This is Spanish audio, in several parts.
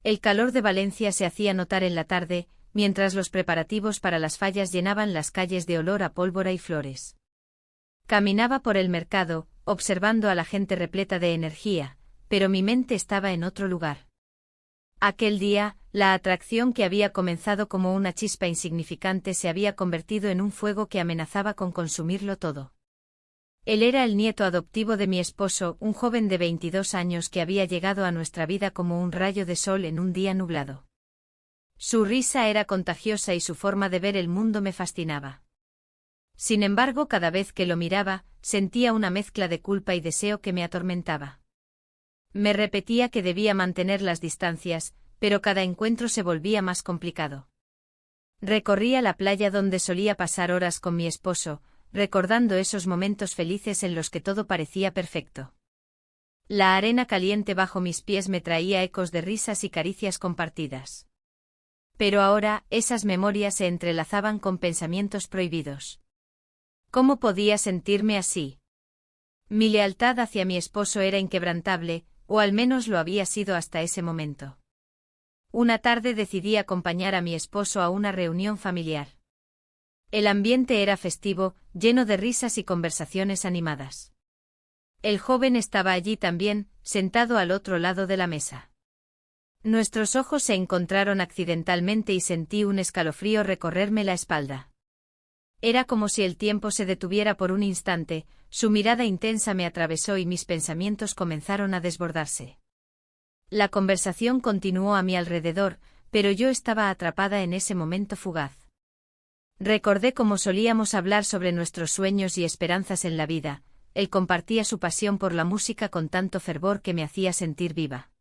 El calor de Valencia se hacía notar en la tarde, mientras los preparativos para las fallas llenaban las calles de olor a pólvora y flores. Caminaba por el mercado, observando a la gente repleta de energía, pero mi mente estaba en otro lugar. Aquel día, la atracción que había comenzado como una chispa insignificante se había convertido en un fuego que amenazaba con consumirlo todo. Él era el nieto adoptivo de mi esposo, un joven de 22 años que había llegado a nuestra vida como un rayo de sol en un día nublado. Su risa era contagiosa y su forma de ver el mundo me fascinaba. Sin embargo, cada vez que lo miraba, sentía una mezcla de culpa y deseo que me atormentaba. Me repetía que debía mantener las distancias, pero cada encuentro se volvía más complicado. Recorría la playa donde solía pasar horas con mi esposo, recordando esos momentos felices en los que todo parecía perfecto. La arena caliente bajo mis pies me traía ecos de risas y caricias compartidas. Pero ahora, esas memorias se entrelazaban con pensamientos prohibidos. ¿Cómo podía sentirme así? Mi lealtad hacia mi esposo era inquebrantable, o al menos lo había sido hasta ese momento. Una tarde decidí acompañar a mi esposo a una reunión familiar. El ambiente era festivo, lleno de risas y conversaciones animadas. El joven estaba allí también, sentado al otro lado de la mesa. Nuestros ojos se encontraron accidentalmente y sentí un escalofrío recorrerme la espalda. Era como si el tiempo se detuviera por un instante, su mirada intensa me atravesó y mis pensamientos comenzaron a desbordarse. La conversación continuó a mi alrededor, pero yo estaba atrapada en ese momento fugaz. Recordé cómo solíamos hablar sobre nuestros sueños y esperanzas en la vida. Él compartía su pasión por la música con tanto fervor que me hacía sentir viva.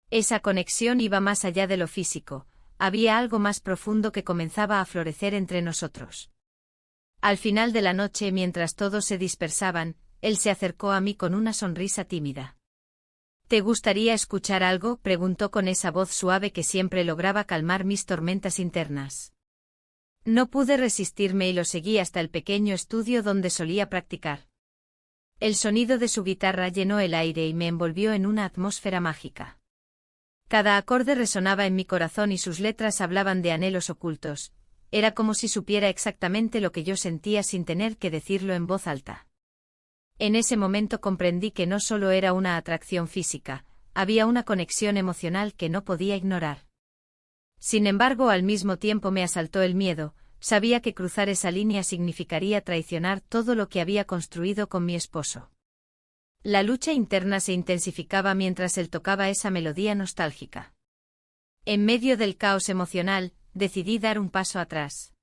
Esa conexión iba más allá de lo físico, había algo más profundo que comenzaba a florecer entre nosotros. Al final de la noche, mientras todos se dispersaban, él se acercó a mí con una sonrisa tímida. ¿Te gustaría escuchar algo?, preguntó con esa voz suave que siempre lograba calmar mis tormentas internas. No pude resistirme y lo seguí hasta el pequeño estudio donde solía practicar. El sonido de su guitarra llenó el aire y me envolvió en una atmósfera mágica. Cada acorde resonaba en mi corazón y sus letras hablaban de anhelos ocultos. Era como si supiera exactamente lo que yo sentía sin tener que decirlo en voz alta. En ese momento comprendí que no solo era una atracción física, había una conexión emocional que no podía ignorar. Sin embargo, al mismo tiempo me asaltó el miedo, sabía que cruzar esa línea significaría traicionar todo lo que había construido con mi esposo. La lucha interna se intensificaba mientras él tocaba esa melodía nostálgica. En medio del caos emocional, decidí dar un paso atrás.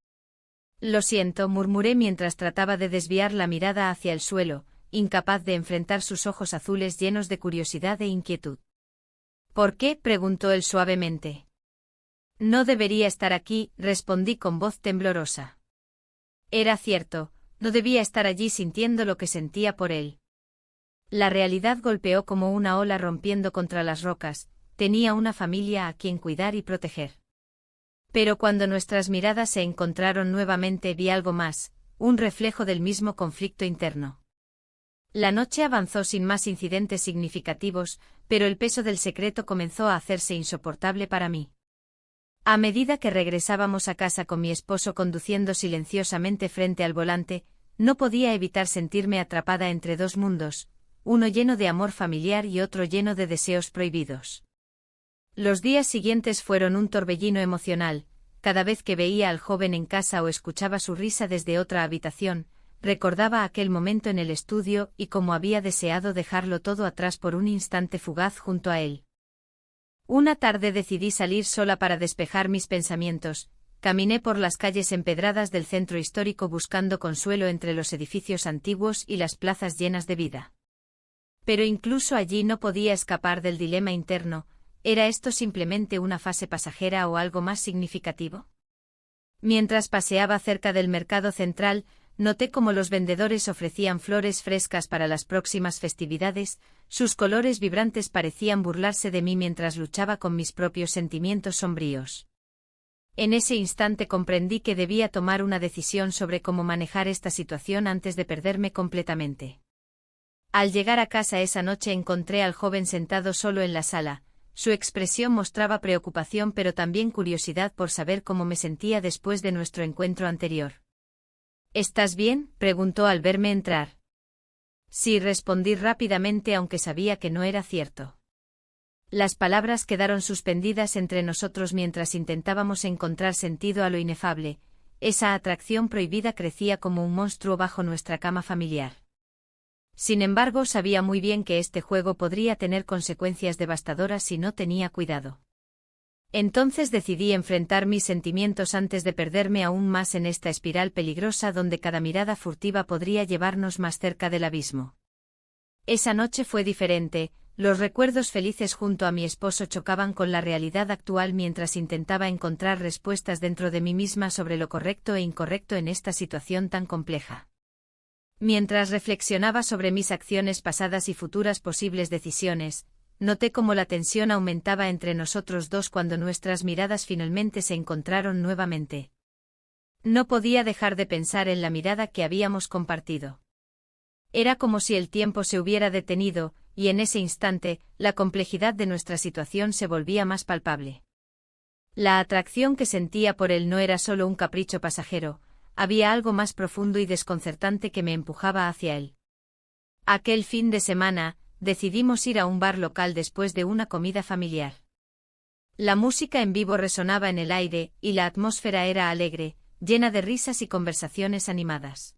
Lo siento, murmuré mientras trataba de desviar la mirada hacia el suelo, incapaz de enfrentar sus ojos azules llenos de curiosidad e inquietud. ¿Por qué?, preguntó él suavemente. No debería estar aquí, respondí con voz temblorosa. Era cierto, no debía estar allí sintiendo lo que sentía por él. La realidad golpeó como una ola rompiendo contra las rocas, tenía una familia a quien cuidar y proteger. Pero cuando nuestras miradas se encontraron nuevamente vi algo más, un reflejo del mismo conflicto interno. La noche avanzó sin más incidentes significativos, pero el peso del secreto comenzó a hacerse insoportable para mí. A medida que regresábamos a casa con mi esposo conduciendo silenciosamente frente al volante, no podía evitar sentirme atrapada entre dos mundos, uno lleno de amor familiar y otro lleno de deseos prohibidos. Los días siguientes fueron un torbellino emocional. Cada vez que veía al joven en casa o escuchaba su risa desde otra habitación, recordaba aquel momento en el estudio y cómo había deseado dejarlo todo atrás por un instante fugaz junto a él. Una tarde decidí salir sola para despejar mis pensamientos. Caminé por las calles empedradas del centro histórico buscando consuelo entre los edificios antiguos y las plazas llenas de vida. Pero incluso allí no podía escapar del dilema interno. ¿Era esto simplemente una fase pasajera o algo más significativo? Mientras paseaba cerca del mercado central, noté cómo los vendedores ofrecían flores frescas para las próximas festividades, sus colores vibrantes parecían burlarse de mí mientras luchaba con mis propios sentimientos sombríos. En ese instante comprendí que debía tomar una decisión sobre cómo manejar esta situación antes de perderme completamente. Al llegar a casa esa noche encontré al joven sentado solo en la sala, Su expresión mostraba preocupación pero también curiosidad por saber cómo me sentía después de nuestro encuentro anterior. ¿Estás bien?, preguntó al verme entrar. Sí, respondí rápidamente aunque sabía que no era cierto. Las palabras quedaron suspendidas entre nosotros mientras intentábamos encontrar sentido a lo inefable. Esa atracción prohibida crecía como un monstruo bajo nuestra cama familiar. Sin embargo, sabía muy bien que este juego podría tener consecuencias devastadoras si no tenía cuidado. Entonces decidí enfrentar mis sentimientos antes de perderme aún más en esta espiral peligrosa donde cada mirada furtiva podría llevarnos más cerca del abismo. Esa noche fue diferente, los recuerdos felices junto a mi esposo chocaban con la realidad actual mientras intentaba encontrar respuestas dentro de mí misma sobre lo correcto e incorrecto en esta situación tan compleja. Mientras reflexionaba sobre mis acciones pasadas y futuras posibles decisiones, noté cómo la tensión aumentaba entre nosotros dos cuando nuestras miradas finalmente se encontraron nuevamente. No podía dejar de pensar en la mirada que habíamos compartido. Era como si el tiempo se hubiera detenido, y en ese instante, la complejidad de nuestra situación se volvía más palpable. La atracción que sentía por él no era solo un capricho pasajero, había algo más profundo y desconcertante que me empujaba hacia él. Aquel fin de semana, decidimos ir a un bar local después de una comida familiar. La música en vivo resonaba en el aire, y la atmósfera era alegre, llena de risas y conversaciones animadas.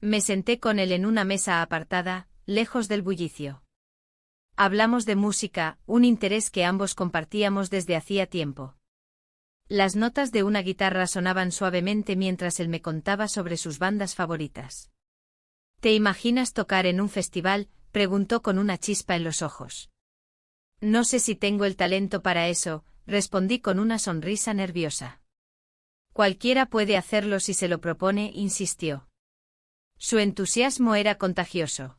Me senté con él en una mesa apartada, lejos del bullicio. Hablamos de música, un interés que ambos compartíamos desde hacía tiempo. Las notas de una guitarra sonaban suavemente mientras él me contaba sobre sus bandas favoritas. ¿Te imaginas tocar en un festival?, preguntó con una chispa en los ojos. No sé si tengo el talento para eso, respondí con una sonrisa nerviosa. Cualquiera puede hacerlo si se lo propone, insistió. Su entusiasmo era contagioso.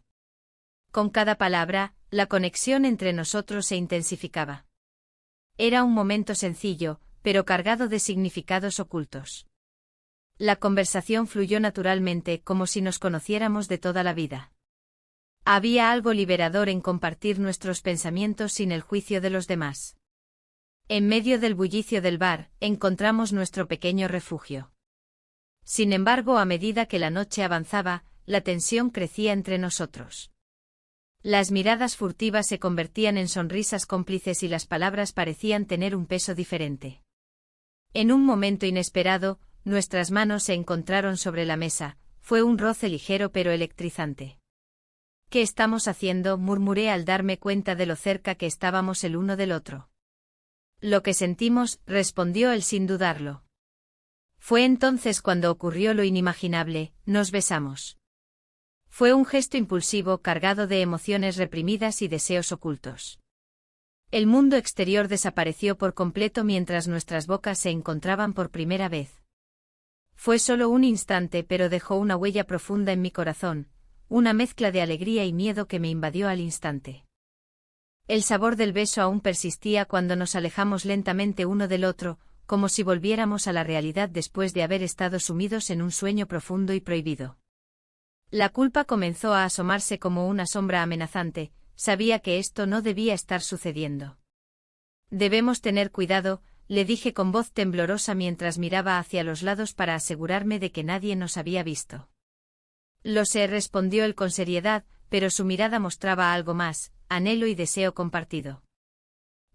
Con cada palabra, la conexión entre nosotros se intensificaba. Era un momento sencillo, pero cargado de significados ocultos. La conversación fluyó naturalmente, como si nos conociéramos de toda la vida. Había algo liberador en compartir nuestros pensamientos sin el juicio de los demás. En medio del bullicio del bar, encontramos nuestro pequeño refugio. Sin embargo, a medida que la noche avanzaba, la tensión crecía entre nosotros. Las miradas furtivas se convertían en sonrisas cómplices y las palabras parecían tener un peso diferente. En un momento inesperado, nuestras manos se encontraron sobre la mesa, fue un roce ligero pero electrizante. ¿Qué estamos haciendo?, murmuré al darme cuenta de lo cerca que estábamos el uno del otro. Lo que sentimos, respondió él sin dudarlo. Fue entonces cuando ocurrió lo inimaginable, nos besamos. Fue un gesto impulsivo cargado de emociones reprimidas y deseos ocultos. El mundo exterior desapareció por completo mientras nuestras bocas se encontraban por primera vez. Fue solo un instante pero dejó una huella profunda en mi corazón, una mezcla de alegría y miedo que me invadió al instante. El sabor del beso aún persistía cuando nos alejamos lentamente uno del otro, como si volviéramos a la realidad después de haber estado sumidos en un sueño profundo y prohibido. La culpa comenzó a asomarse como una sombra amenazante, sabía que esto no debía estar sucediendo. Debemos tener cuidado, le dije con voz temblorosa mientras miraba hacia los lados para asegurarme de que nadie nos había visto. Lo sé, respondió él con seriedad, pero su mirada mostraba algo más, anhelo y deseo compartido.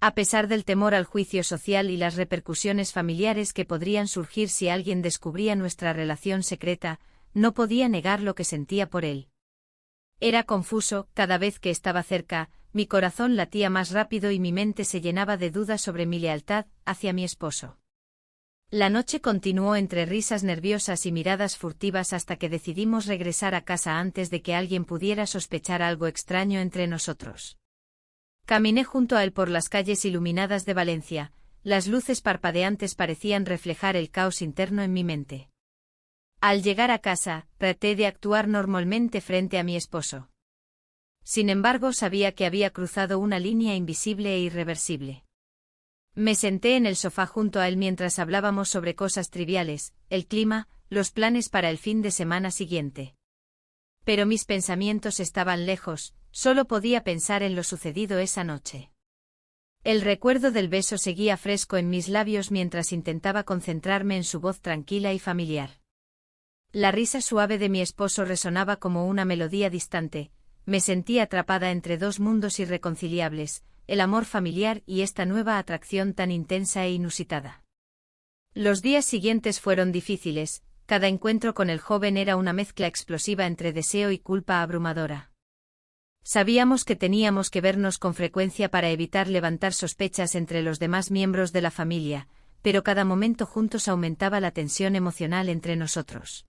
A pesar del temor al juicio social y las repercusiones familiares que podrían surgir si alguien descubría nuestra relación secreta, no podía negar lo que sentía por él. Era confuso, cada vez que estaba cerca, mi corazón latía más rápido y mi mente se llenaba de dudas sobre mi lealtad hacia mi esposo. La noche continuó entre risas nerviosas y miradas furtivas hasta que decidimos regresar a casa antes de que alguien pudiera sospechar algo extraño entre nosotros. Caminé junto a él por las calles iluminadas de Valencia, las luces parpadeantes parecían reflejar el caos interno en mi mente. Al llegar a casa, traté de actuar normalmente frente a mi esposo. Sin embargo, sabía que había cruzado una línea invisible e irreversible. Me senté en el sofá junto a él mientras hablábamos sobre cosas triviales, el clima, los planes para el fin de semana siguiente. Pero mis pensamientos estaban lejos, solo podía pensar en lo sucedido esa noche. El recuerdo del beso seguía fresco en mis labios mientras intentaba concentrarme en su voz tranquila y familiar. La risa suave de mi esposo resonaba como una melodía distante. Me sentía atrapada entre dos mundos irreconciliables, el amor familiar y esta nueva atracción tan intensa e inusitada. Los días siguientes fueron difíciles, cada encuentro con el joven era una mezcla explosiva entre deseo y culpa abrumadora. Sabíamos que teníamos que vernos con frecuencia para evitar levantar sospechas entre los demás miembros de la familia, pero cada momento juntos aumentaba la tensión emocional entre nosotros.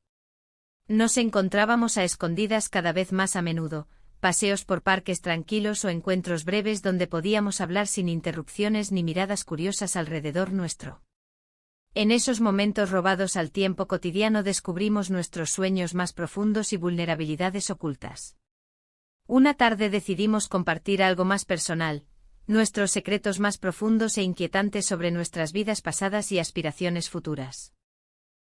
Nos encontrábamos a escondidas cada vez más a menudo, paseos por parques tranquilos o encuentros breves donde podíamos hablar sin interrupciones ni miradas curiosas alrededor nuestro. En esos momentos robados al tiempo cotidiano descubrimos nuestros sueños más profundos y vulnerabilidades ocultas. Una tarde decidimos compartir algo más personal, nuestros secretos más profundos e inquietantes sobre nuestras vidas pasadas y aspiraciones futuras.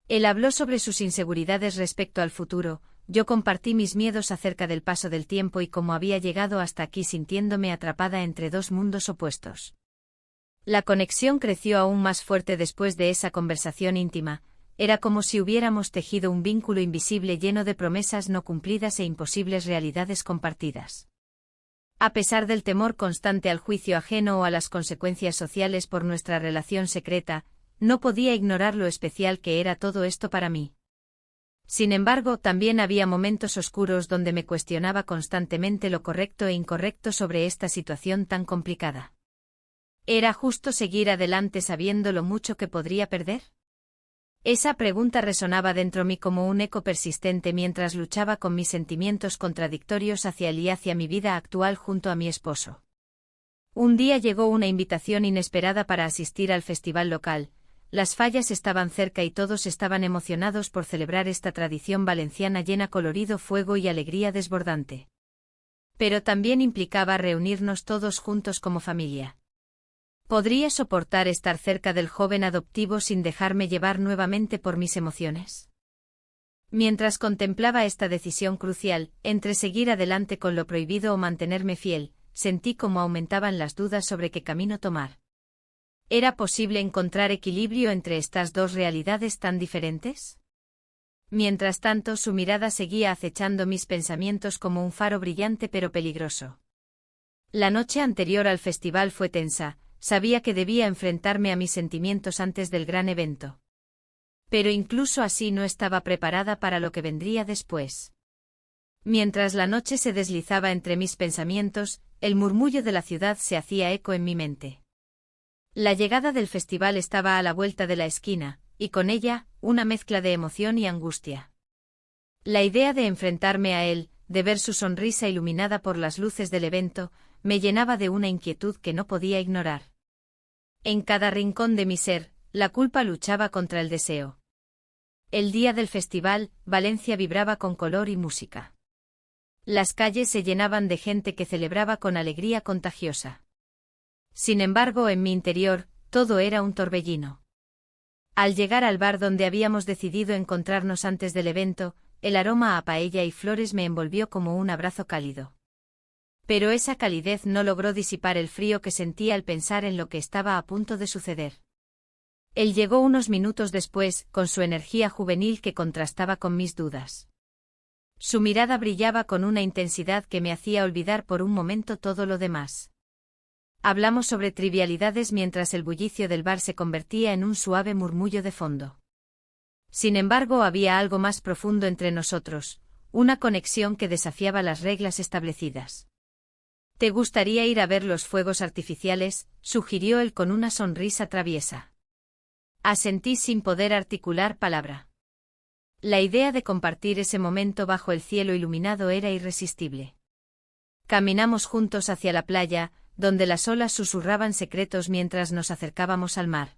Él habló sobre sus inseguridades respecto al futuro, yo compartí mis miedos acerca del paso del tiempo y cómo había llegado hasta aquí sintiéndome atrapada entre dos mundos opuestos. La conexión creció aún más fuerte después de esa conversación íntima. Era como si hubiéramos tejido un vínculo invisible lleno de promesas no cumplidas e imposibles realidades compartidas. A pesar del temor constante al juicio ajeno o a las consecuencias sociales por nuestra relación secreta, no podía ignorar lo especial que era todo esto para mí. Sin embargo, también había momentos oscuros donde me cuestionaba constantemente lo correcto e incorrecto sobre esta situación tan complicada. ¿Era justo seguir adelante sabiendo lo mucho que podría perder? Esa pregunta resonaba dentro mí como un eco persistente mientras luchaba con mis sentimientos contradictorios hacia él y hacia mi vida actual junto a mi esposo. Un día llegó una invitación inesperada para asistir al festival local. Las fallas estaban cerca y todos estaban emocionados por celebrar esta tradición valenciana llena colorido, fuego y alegría desbordante. Pero también implicaba reunirnos todos juntos como familia. ¿Podría soportar estar cerca del joven adoptivo sin dejarme llevar nuevamente por mis emociones? Mientras contemplaba esta decisión crucial, entre seguir adelante con lo prohibido o mantenerme fiel, sentí cómo aumentaban las dudas sobre qué camino tomar. ¿Era posible encontrar equilibrio entre estas dos realidades tan diferentes? Mientras tanto, su mirada seguía acechando mis pensamientos como un faro brillante pero peligroso. La noche anterior al festival fue tensa. Sabía que debía enfrentarme a mis sentimientos antes del gran evento. Pero incluso así no estaba preparada para lo que vendría después. Mientras la noche se deslizaba entre mis pensamientos, el murmullo de la ciudad se hacía eco en mi mente. La llegada del festival estaba a la vuelta de la esquina, y con ella, una mezcla de emoción y angustia. La idea de enfrentarme a él, de ver su sonrisa iluminada por las luces del evento, me llenaba de una inquietud que no podía ignorar. En cada rincón de mi ser, la culpa luchaba contra el deseo. El día del festival, Valencia vibraba con color y música. Las calles se llenaban de gente que celebraba con alegría contagiosa. Sin embargo, en mi interior, todo era un torbellino. Al llegar al bar donde habíamos decidido encontrarnos antes del evento, el aroma a paella y flores me envolvió como un abrazo cálido. Pero esa calidez no logró disipar el frío que sentía al pensar en lo que estaba a punto de suceder. Él llegó unos minutos después, con su energía juvenil que contrastaba con mis dudas. Su mirada brillaba con una intensidad que me hacía olvidar por un momento todo lo demás. Hablamos sobre trivialidades mientras el bullicio del bar se convertía en un suave murmullo de fondo. Sin embargo, había algo más profundo entre nosotros, una conexión que desafiaba las reglas establecidas. ¿Te gustaría ir a ver los fuegos artificiales?, sugirió él con una sonrisa traviesa. Asentí sin poder articular palabra. La idea de compartir ese momento bajo el cielo iluminado era irresistible. Caminamos juntos hacia la playa, donde las olas susurraban secretos mientras nos acercábamos al mar.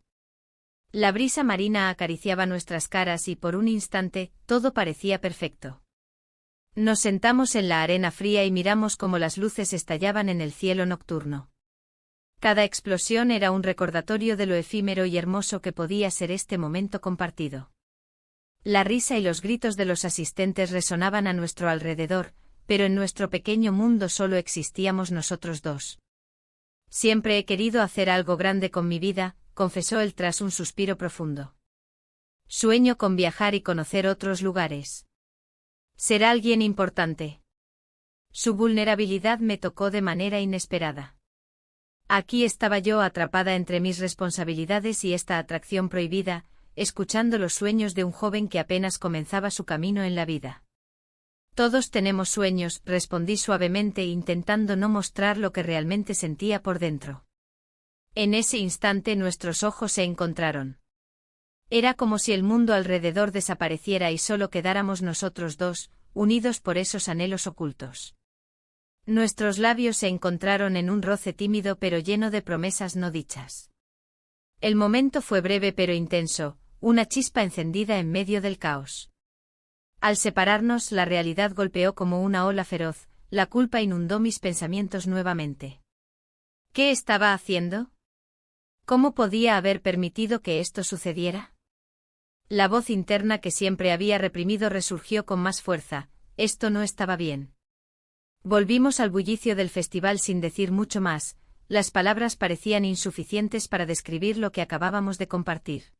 La brisa marina acariciaba nuestras caras y por un instante, todo parecía perfecto. Nos sentamos en la arena fría y miramos cómo las luces estallaban en el cielo nocturno. Cada explosión era un recordatorio de lo efímero y hermoso que podía ser este momento compartido. La risa y los gritos de los asistentes resonaban a nuestro alrededor, pero en nuestro pequeño mundo solo existíamos nosotros dos. Siempre he querido hacer algo grande con mi vida, confesó él tras un suspiro profundo. Sueño con viajar y conocer otros lugares. Ser alguien importante. Su vulnerabilidad me tocó de manera inesperada. Aquí estaba yo atrapada entre mis responsabilidades y esta atracción prohibida, escuchando los sueños de un joven que apenas comenzaba su camino en la vida. Todos tenemos sueños, respondí suavemente intentando no mostrar lo que realmente sentía por dentro. En ese instante nuestros ojos se encontraron. Era como si el mundo alrededor desapareciera y solo quedáramos nosotros dos, unidos por esos anhelos ocultos. Nuestros labios se encontraron en un roce tímido pero lleno de promesas no dichas. El momento fue breve pero intenso, una chispa encendida en medio del caos. Al separarnos, la realidad golpeó como una ola feroz, la culpa inundó mis pensamientos nuevamente. ¿Qué estaba haciendo? ¿Cómo podía haber permitido que esto sucediera? La voz interna que siempre había reprimido resurgió con más fuerza, esto no estaba bien. Volvimos al bullicio del festival sin decir mucho más, las palabras parecían insuficientes para describir lo que acabábamos de compartir.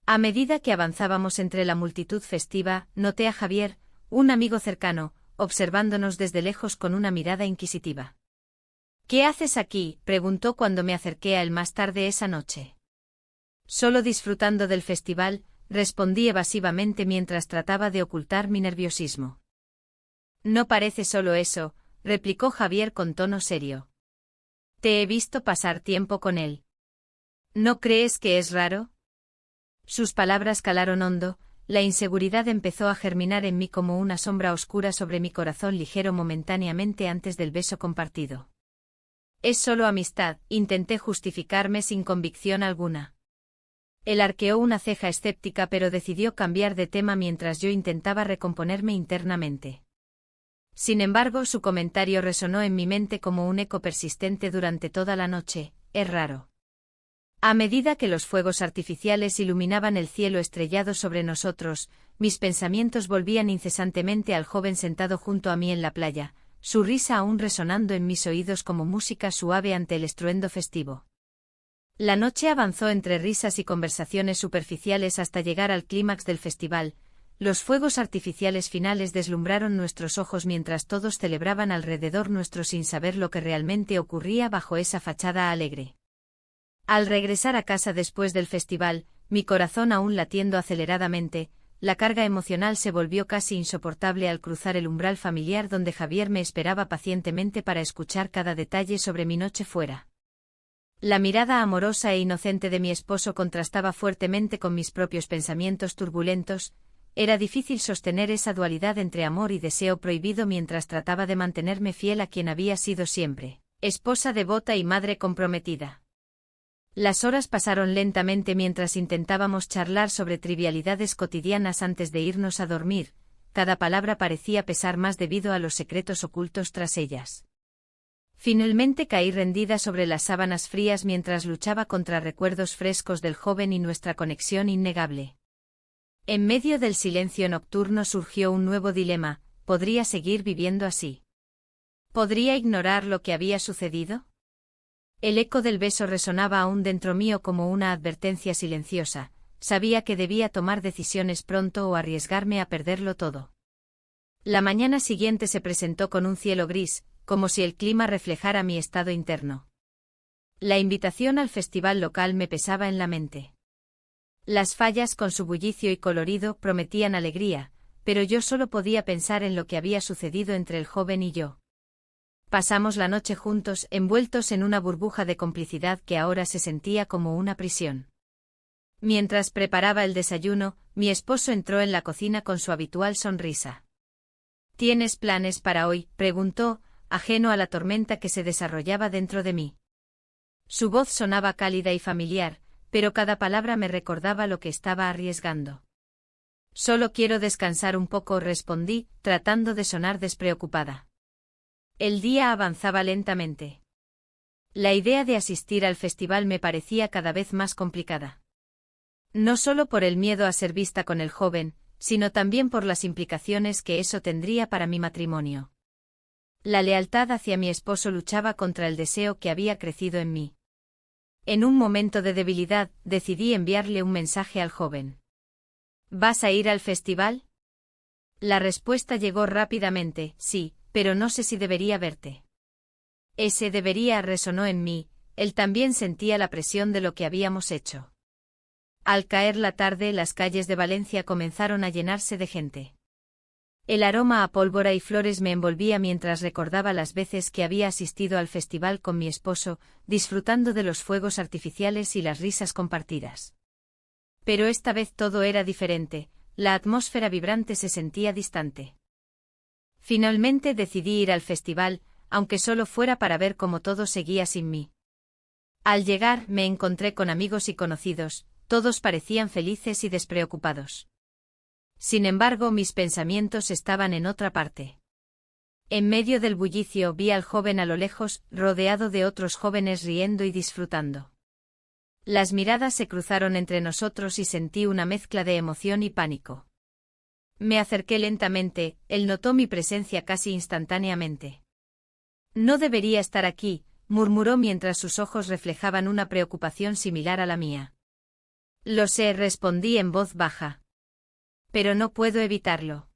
A medida que avanzábamos entre la multitud festiva, noté a Javier, un amigo cercano, observándonos desde lejos con una mirada inquisitiva. ¿Qué haces aquí?, preguntó cuando me acerqué a él más tarde esa noche. Solo disfrutando del festival, respondí evasivamente mientras trataba de ocultar mi nerviosismo. No parece solo eso, replicó Javier con tono serio. Te he visto pasar tiempo con él. ¿No crees que es raro? Sus palabras calaron hondo, la inseguridad empezó a germinar en mí como una sombra oscura sobre mi corazón ligero momentáneamente antes del beso compartido. Es solo amistad, intenté justificarme sin convicción alguna. Él arqueó una ceja escéptica pero decidió cambiar de tema mientras yo intentaba recomponerme internamente. Sin embargo, su comentario resonó en mi mente como un eco persistente durante toda la noche, es raro. A medida que los fuegos artificiales iluminaban el cielo estrellado sobre nosotros, mis pensamientos volvían incesantemente al joven sentado junto a mí en la playa, su risa aún resonando en mis oídos como música suave ante el estruendo festivo. La noche avanzó entre risas y conversaciones superficiales hasta llegar al clímax del festival. Los fuegos artificiales finales deslumbraron nuestros ojos mientras todos celebraban alrededor nuestro sin saber lo que realmente ocurría bajo esa fachada alegre. Al regresar a casa después del festival, mi corazón aún latiendo aceleradamente, la carga emocional se volvió casi insoportable al cruzar el umbral familiar donde Javier me esperaba pacientemente para escuchar cada detalle sobre mi noche fuera. La mirada amorosa e inocente de mi esposo contrastaba fuertemente con mis propios pensamientos turbulentos. Era difícil sostener esa dualidad entre amor y deseo prohibido mientras trataba de mantenerme fiel a quien había sido siempre, esposa devota y madre comprometida. Las horas pasaron lentamente mientras intentábamos charlar sobre trivialidades cotidianas antes de irnos a dormir, cada palabra parecía pesar más debido a los secretos ocultos tras ellas. Finalmente caí rendida sobre las sábanas frías mientras luchaba contra recuerdos frescos del joven y nuestra conexión innegable. En medio del silencio nocturno surgió un nuevo dilema, ¿podría seguir viviendo así? ¿Podría ignorar lo que había sucedido? El eco del beso resonaba aún dentro mío como una advertencia silenciosa, sabía que debía tomar decisiones pronto o arriesgarme a perderlo todo. La mañana siguiente se presentó con un cielo gris, como si el clima reflejara mi estado interno. La invitación al festival local me pesaba en la mente. Las fallas con su bullicio y colorido prometían alegría, pero yo solo podía pensar en lo que había sucedido entre el joven y yo. Pasamos la noche juntos, envueltos en una burbuja de complicidad que ahora se sentía como una prisión. Mientras preparaba el desayuno, mi esposo entró en la cocina con su habitual sonrisa. ¿Tienes planes para hoy?, preguntó, ajeno a la tormenta que se desarrollaba dentro de mí. Su voz sonaba cálida y familiar, pero cada palabra me recordaba lo que estaba arriesgando. Solo quiero descansar un poco, respondí, tratando de sonar despreocupada. El día avanzaba lentamente. La idea de asistir al festival me parecía cada vez más complicada. No solo por el miedo a ser vista con el joven, sino también por las implicaciones que eso tendría para mi matrimonio. La lealtad hacia mi esposo luchaba contra el deseo que había crecido en mí. En un momento de debilidad, decidí enviarle un mensaje al joven. ¿Vas a ir al festival? La respuesta llegó rápidamente, sí, pero no sé si debería verte. Ese debería resonó en mí, él también sentía la presión de lo que habíamos hecho. Al caer la tarde, las calles de Valencia comenzaron a llenarse de gente. El aroma a pólvora y flores me envolvía mientras recordaba las veces que había asistido al festival con mi esposo, disfrutando de los fuegos artificiales y las risas compartidas. Pero esta vez todo era diferente, la atmósfera vibrante se sentía distante. Finalmente decidí ir al festival, aunque solo fuera para ver cómo todo seguía sin mí. Al llegar, me encontré con amigos y conocidos, todos parecían felices y despreocupados. Sin embargo, mis pensamientos estaban en otra parte. En medio del bullicio vi al joven a lo lejos, rodeado de otros jóvenes riendo y disfrutando. Las miradas se cruzaron entre nosotros y sentí una mezcla de emoción y pánico. Me acerqué lentamente, él notó mi presencia casi instantáneamente. No debería estar aquí, murmuró mientras sus ojos reflejaban una preocupación similar a la mía. Lo sé, respondí en voz baja. Pero no puedo evitarlo.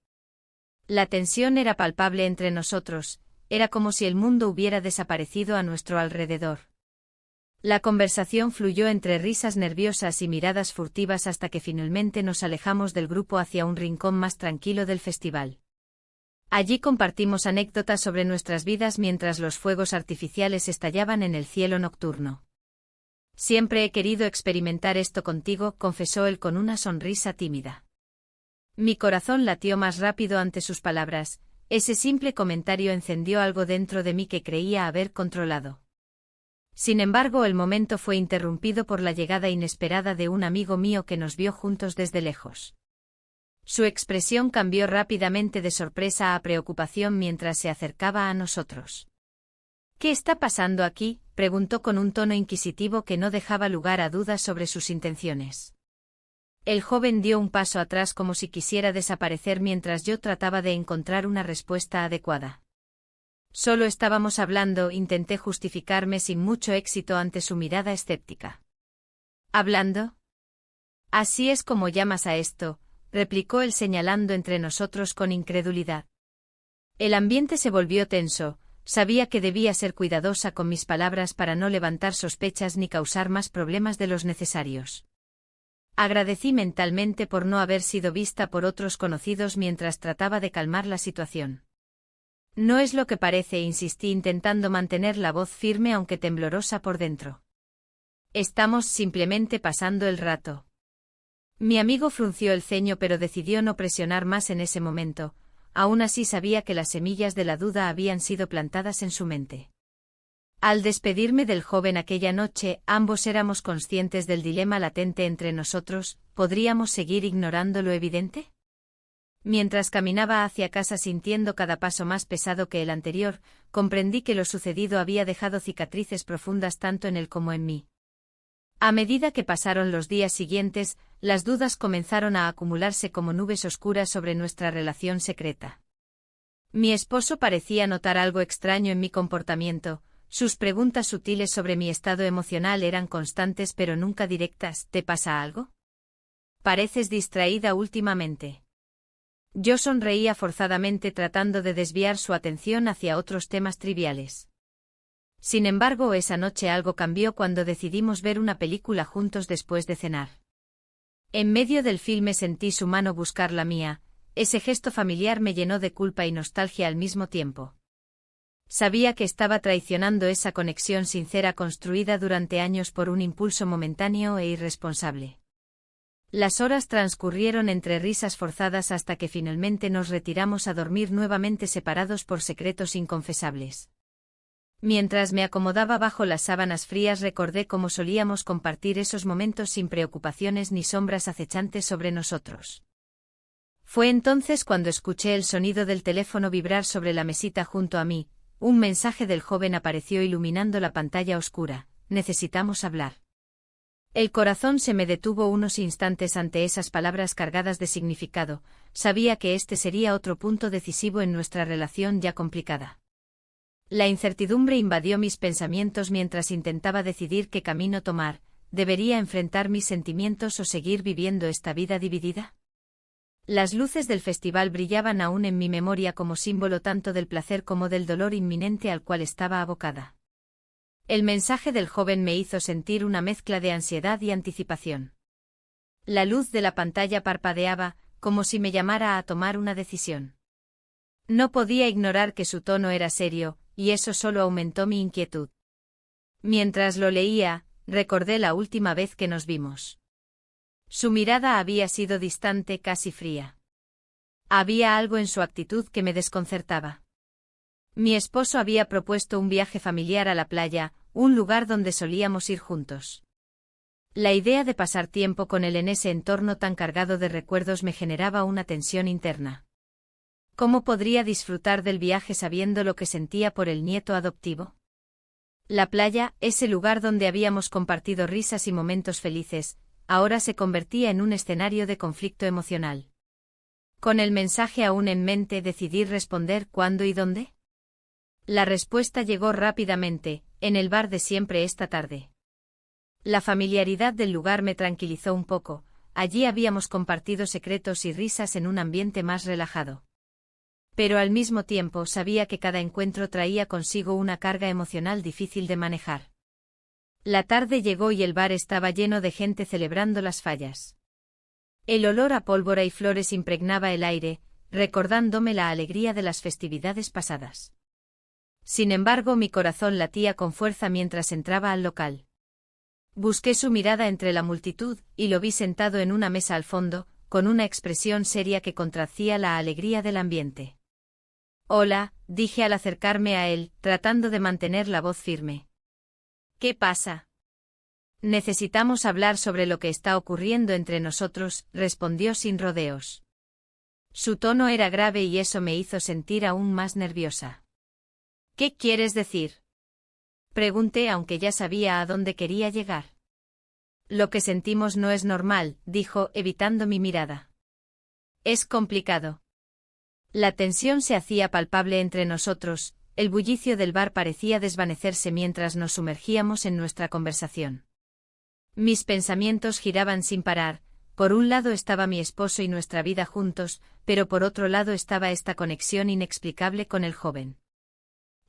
La tensión era palpable entre nosotros, era como si el mundo hubiera desaparecido a nuestro alrededor. La conversación fluyó entre risas nerviosas y miradas furtivas hasta que finalmente nos alejamos del grupo hacia un rincón más tranquilo del festival. Allí compartimos anécdotas sobre nuestras vidas mientras los fuegos artificiales estallaban en el cielo nocturno. Siempre he querido experimentar esto contigo, confesó él con una sonrisa tímida. Mi corazón latió más rápido ante sus palabras, ese simple comentario encendió algo dentro de mí que creía haber controlado. Sin embargo, el momento fue interrumpido por la llegada inesperada de un amigo mío que nos vio juntos desde lejos. Su expresión cambió rápidamente de sorpresa a preocupación mientras se acercaba a nosotros. ¿Qué está pasando aquí?, preguntó con un tono inquisitivo que no dejaba lugar a dudas sobre sus intenciones. El joven dio un paso atrás como si quisiera desaparecer mientras yo trataba de encontrar una respuesta adecuada. Solo estábamos hablando, intenté justificarme sin mucho éxito ante su mirada escéptica. ¿Hablando? Así es como llamas a esto, replicó él señalando entre nosotros con incredulidad. El ambiente se volvió tenso, sabía que debía ser cuidadosa con mis palabras para no levantar sospechas ni causar más problemas de los necesarios. Agradecí mentalmente por no haber sido vista por otros conocidos mientras trataba de calmar la situación. No es lo que parece, insistí intentando mantener la voz firme aunque temblorosa por dentro. Estamos simplemente pasando el rato. Mi amigo frunció el ceño pero decidió no presionar más en ese momento, aún así sabía que las semillas de la duda habían sido plantadas en su mente. Al despedirme del joven aquella noche, ambos éramos conscientes del dilema latente entre nosotros, ¿podríamos seguir ignorando lo evidente? Mientras caminaba hacia casa sintiendo cada paso más pesado que el anterior, comprendí que lo sucedido había dejado cicatrices profundas tanto en él como en mí. A medida que pasaron los días siguientes, las dudas comenzaron a acumularse como nubes oscuras sobre nuestra relación secreta. Mi esposo parecía notar algo extraño en mi comportamiento. Sus preguntas sutiles sobre mi estado emocional eran constantes pero nunca directas. ¿Te pasa algo? Pareces distraída últimamente. Yo sonreía forzadamente tratando de desviar su atención hacia otros temas triviales. Sin embargo, esa noche algo cambió cuando decidimos ver una película juntos después de cenar. En medio del filme sentí su mano buscar la mía, ese gesto familiar me llenó de culpa y nostalgia al mismo tiempo. Sabía que estaba traicionando esa conexión sincera construida durante años por un impulso momentáneo e irresponsable. Las horas transcurrieron entre risas forzadas hasta que finalmente nos retiramos a dormir nuevamente separados por secretos inconfesables. Mientras me acomodaba bajo las sábanas frías recordé cómo solíamos compartir esos momentos sin preocupaciones ni sombras acechantes sobre nosotros. Fue entonces cuando escuché el sonido del teléfono vibrar sobre la mesita junto a mí. Un mensaje del joven apareció iluminando la pantalla oscura. Necesitamos hablar. El corazón se me detuvo unos instantes ante esas palabras cargadas de significado. Sabía que este sería otro punto decisivo en nuestra relación ya complicada. La incertidumbre invadió mis pensamientos mientras intentaba decidir qué camino tomar. ¿Debería enfrentar mis sentimientos o seguir viviendo esta vida dividida? Las luces del festival brillaban aún en mi memoria como símbolo tanto del placer como del dolor inminente al cual estaba abocada. El mensaje del joven me hizo sentir una mezcla de ansiedad y anticipación. La luz de la pantalla parpadeaba, como si me llamara a tomar una decisión. No podía ignorar que su tono era serio, y eso solo aumentó mi inquietud. Mientras lo leía, recordé la última vez que nos vimos. Su mirada había sido distante, casi fría. Había algo en su actitud que me desconcertaba. Mi esposo había propuesto un viaje familiar a la playa, un lugar donde solíamos ir juntos. La idea de pasar tiempo con él en ese entorno tan cargado de recuerdos me generaba una tensión interna. ¿Cómo podría disfrutar del viaje sabiendo lo que sentía por el nieto adoptivo? La playa, ese lugar donde habíamos compartido risas y momentos felices, ahora se convertía en un escenario de conflicto emocional. Con el mensaje aún en mente, decidí responder cuándo y dónde. La respuesta llegó rápidamente, en el bar de siempre esta tarde. La familiaridad del lugar me tranquilizó un poco, allí habíamos compartido secretos y risas en un ambiente más relajado. Pero al mismo tiempo sabía que cada encuentro traía consigo una carga emocional difícil de manejar. La tarde llegó y el bar estaba lleno de gente celebrando las fallas. El olor a pólvora y flores impregnaba el aire, recordándome la alegría de las festividades pasadas. Sin embargo, mi corazón latía con fuerza mientras entraba al local. Busqué su mirada entre la multitud, y lo vi sentado en una mesa al fondo, con una expresión seria que contradecía la alegría del ambiente. «Hola», dije al acercarme a él, tratando de mantener la voz firme. «¿Qué pasa?» «Necesitamos hablar sobre lo que está ocurriendo entre nosotros», respondió sin rodeos. Su tono era grave y eso me hizo sentir aún más nerviosa. «¿Qué quieres decir?», pregunté aunque ya sabía a dónde quería llegar. «Lo que sentimos no es normal», dijo, evitando mi mirada. «Es complicado». La tensión se hacía palpable entre nosotros, el bullicio del bar parecía desvanecerse mientras nos sumergíamos en nuestra conversación. Mis pensamientos giraban sin parar, por un lado estaba mi esposo y nuestra vida juntos, pero por otro lado estaba esta conexión inexplicable con el joven.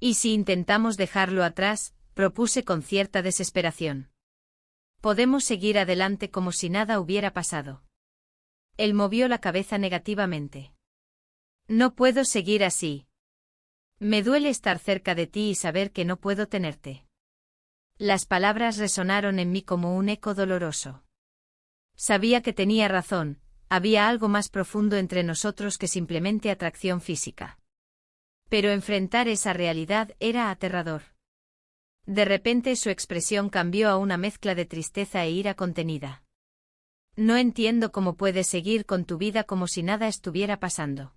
«¿Y si intentamos dejarlo atrás?», propuse con cierta desesperación. «Podemos seguir adelante como si nada hubiera pasado». Él movió la cabeza negativamente. «No puedo seguir así. Me duele estar cerca de ti y saber que no puedo tenerte». Las palabras resonaron en mí como un eco doloroso. Sabía que tenía razón, había algo más profundo entre nosotros que simplemente atracción física. Pero enfrentar esa realidad era aterrador. De repente su expresión cambió a una mezcla de tristeza e ira contenida. «No entiendo cómo puedes seguir con tu vida como si nada estuviera pasando».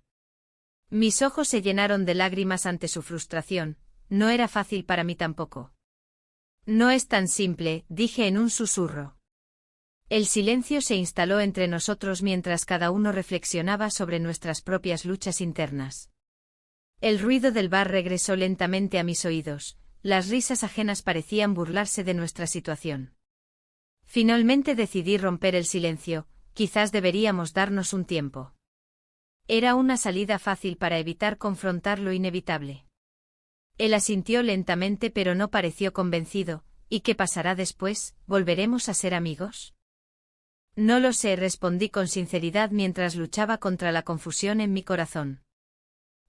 Mis ojos se llenaron de lágrimas ante su frustración, no era fácil para mí tampoco. «No es tan simple», dije en un susurro. El silencio se instaló entre nosotros mientras cada uno reflexionaba sobre nuestras propias luchas internas. El ruido del bar regresó lentamente a mis oídos, las risas ajenas parecían burlarse de nuestra situación. Finalmente decidí romper el silencio, quizás deberíamos darnos un tiempo. Era una salida fácil para evitar confrontar lo inevitable. Él asintió lentamente pero no pareció convencido. ¿Y qué pasará después? ¿Volveremos a ser amigos? No lo sé, respondí con sinceridad mientras luchaba contra la confusión en mi corazón.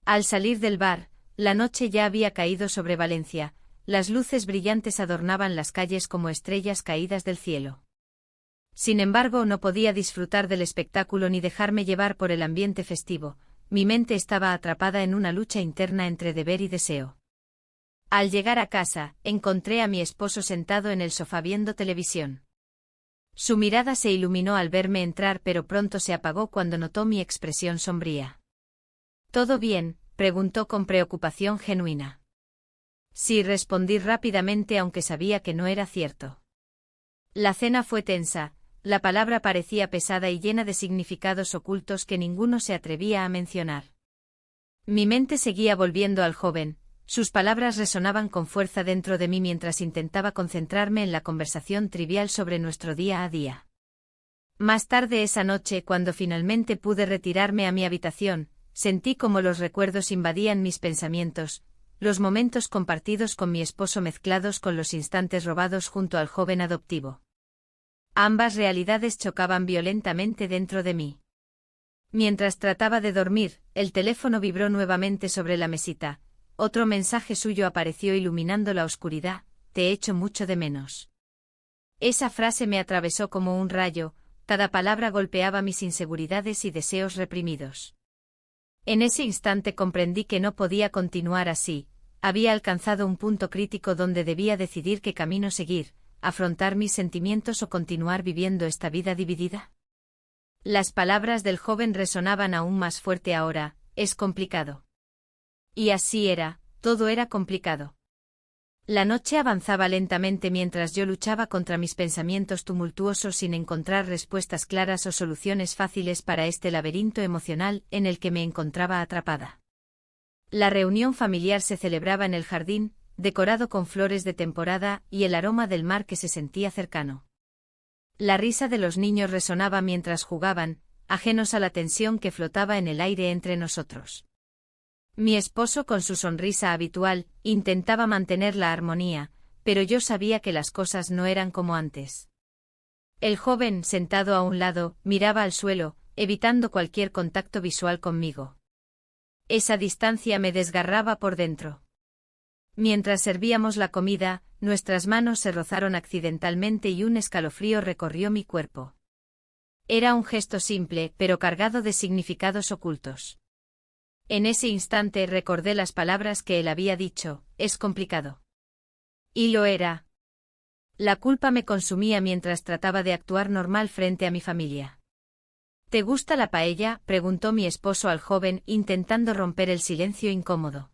Al salir del bar, la noche ya había caído sobre Valencia, las luces brillantes adornaban las calles como estrellas caídas del cielo. Sin embargo, no podía disfrutar del espectáculo ni dejarme llevar por el ambiente festivo, mi mente estaba atrapada en una lucha interna entre deber y deseo. Al llegar a casa, encontré a mi esposo sentado en el sofá viendo televisión. Su mirada se iluminó al verme entrar pero pronto se apagó cuando notó mi expresión sombría. «¿Todo bien?», preguntó con preocupación genuina. Sí, respondí rápidamente aunque sabía que no era cierto. La cena fue tensa, la palabra parecía pesada y llena de significados ocultos que ninguno se atrevía a mencionar. Mi mente seguía volviendo al joven, Sus palabras resonaban con fuerza dentro de mí mientras intentaba concentrarme en la conversación trivial sobre nuestro día a día. Más tarde esa noche, cuando finalmente pude retirarme a mi habitación, sentí como los recuerdos invadían mis pensamientos, los momentos compartidos con mi esposo mezclados con los instantes robados junto al joven adoptivo. Ambas realidades chocaban violentamente dentro de mí. Mientras trataba de dormir, el teléfono vibró nuevamente sobre la mesita. Otro mensaje suyo apareció iluminando la oscuridad: te echo mucho de menos. Esa frase me atravesó como un rayo, cada palabra golpeaba mis inseguridades y deseos reprimidos. En ese instante comprendí que no podía continuar así, había alcanzado un punto crítico donde debía decidir qué camino seguir, afrontar mis sentimientos o continuar viviendo esta vida dividida. Las palabras del joven resonaban aún más fuerte ahora: es complicado. Y así era, todo era complicado. La noche avanzaba lentamente mientras yo luchaba contra mis pensamientos tumultuosos sin encontrar respuestas claras o soluciones fáciles para este laberinto emocional en el que me encontraba atrapada. La reunión familiar se celebraba en el jardín, decorado con flores de temporada y el aroma del mar que se sentía cercano. La risa de los niños resonaba mientras jugaban, ajenos a la tensión que flotaba en el aire entre nosotros. Mi esposo, con su sonrisa habitual, intentaba mantener la armonía, pero yo sabía que las cosas no eran como antes. El joven, sentado a un lado, miraba al suelo, evitando cualquier contacto visual conmigo. Esa distancia me desgarraba por dentro. Mientras servíamos la comida, nuestras manos se rozaron accidentalmente y un escalofrío recorrió mi cuerpo. Era un gesto simple, pero cargado de significados ocultos. En ese instante recordé las palabras que él había dicho: es complicado. Y lo era. La culpa me consumía mientras trataba de actuar normal frente a mi familia. ¿Te gusta la paella?, preguntó mi esposo al joven, intentando romper el silencio incómodo.